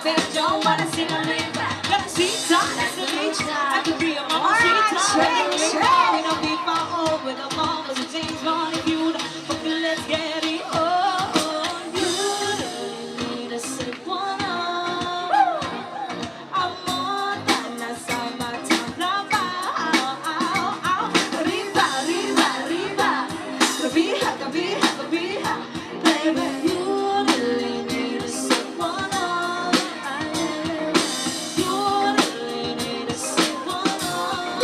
they don't wanna see no live. Gonna see time at the beach. I could be a mama, see time at the beach. We don't be far old with the mamas and James Bond. If you fucking let's get it on. You really need a sip one on. I'm on that, that's all my time. Riba, riba, riba. Kabija, kabija, kabija. Baby, you really need a sip one on. You really need a sip one on.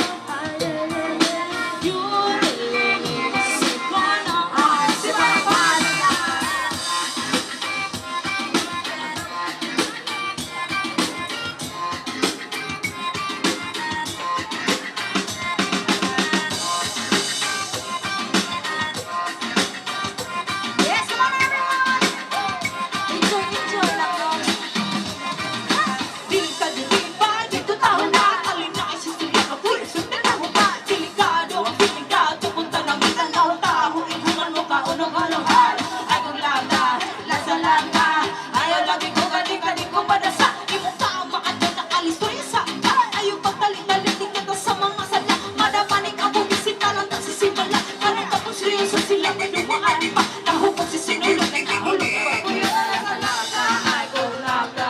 You really need a sip one on. Sip one on. Yes, come on everyone. Enjoy, enjoy lang yun. Di ka dilipa, dito tayo na. Alina ay sisila ka pulis. Sundan mo ba? Delikado ang delikado. Punta ng Mindanao, taho. Ibuman mo ka, unong halo-hal. Ay kung lata, lasa-lata. Ayaw lagi ko galing ko padasa. Di mo ka ang makadyo na kalistoy sa ayaw pagtalik-talik kita sa mga sadya. Madamanik ang bumisita lang na sisimala. Parang tapos seryoso sila may dumaan pa. Nahupag si sinulog na nahulog. Pagkuyo na lasa-lata. Ay kung lata.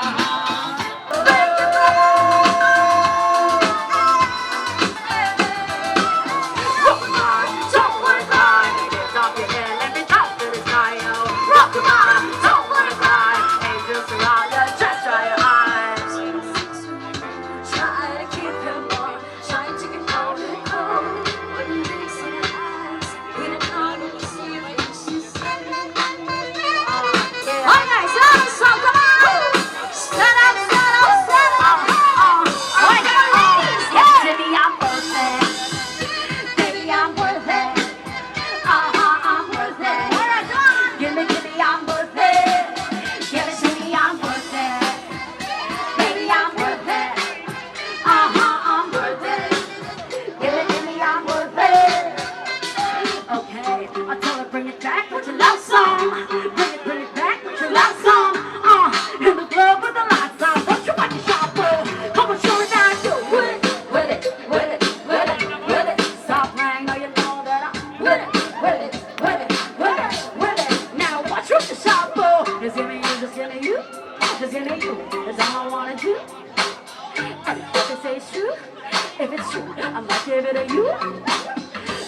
If it's true, I might give it to you.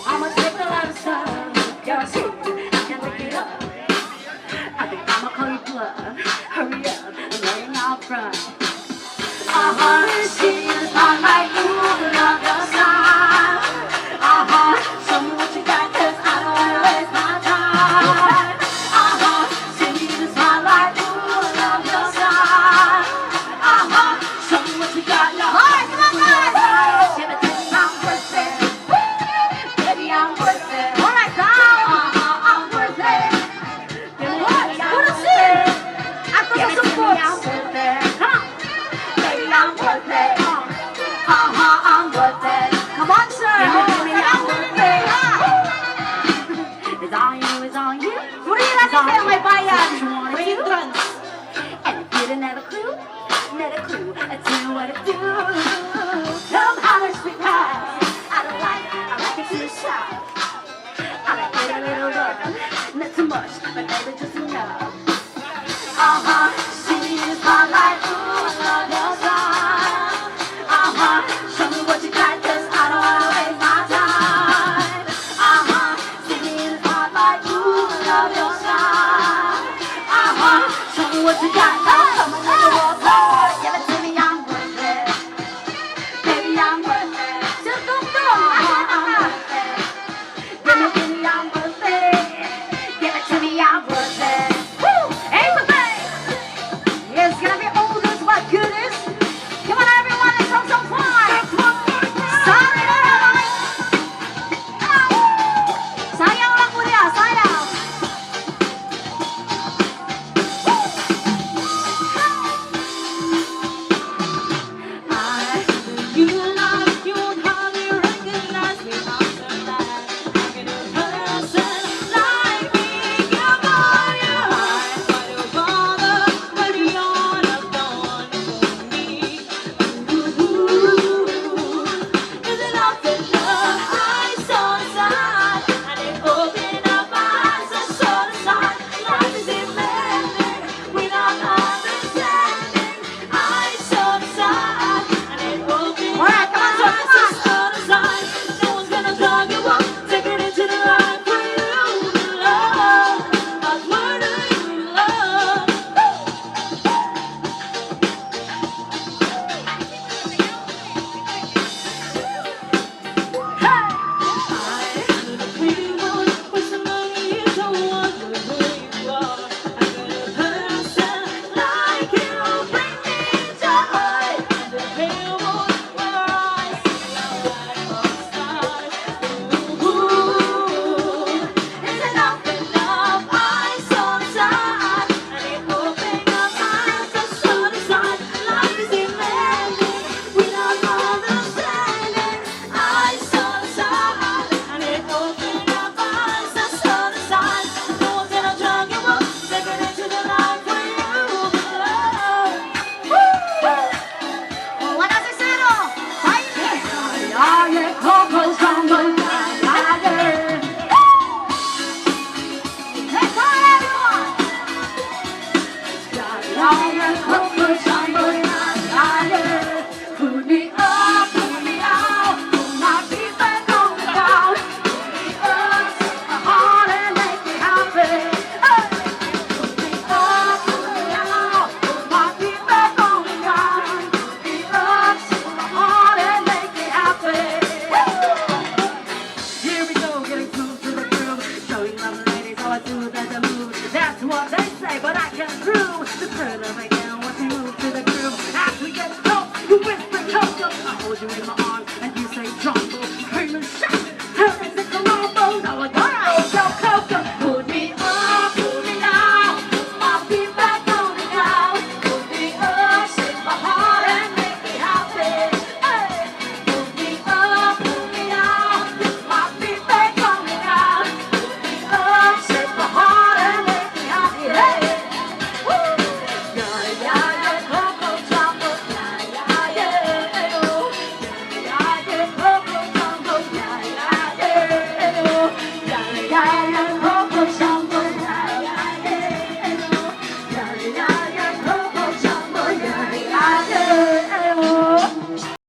I'ma take a lot of stuff. You're a secret, I can't pick it up. I think I'ma call you bluff. Hurry up, I'm laying out front. She is not like you, love your style. Show me what you got, 'cause I don't wanna waste my time. She is not like you, love your style. Show me what you got, love. Alright, come on, guys. Give it to me, I'm worth it. Baby, I'm worth it. Alright, down. I'm worth it. Give it to me, I'm worth it. Give it to me, I'm worth it. Come on. Baby, I'm worth it. I'm worth it. Come on, sir. Give me, I'm worth it. It's on you, it's on you. Puri natin kayo may bayan. Free entrance. And if you didn't have a clue, I tell you what to do. Come holler, sweetheart. I like it too shy. I like it a little rough, not too much, but baby just enough. She is hot like ooh, I love your style. Show me what you got, 'cause I don't wanna waste my time. She is hot like ooh, I love your style. Show me what you got, come on, let the walk hard. Give it to me, I'm worth it. Baby, I'm worth it. Just don't go. I'm worth it. Give me, I'm worth it. Give it to me, I'm worth it. Woo! Everybody! It's gonna be all this what good is. Come on, everyone, let's have some fun. Sorry, sayang lang po niya, sayang. heard of it.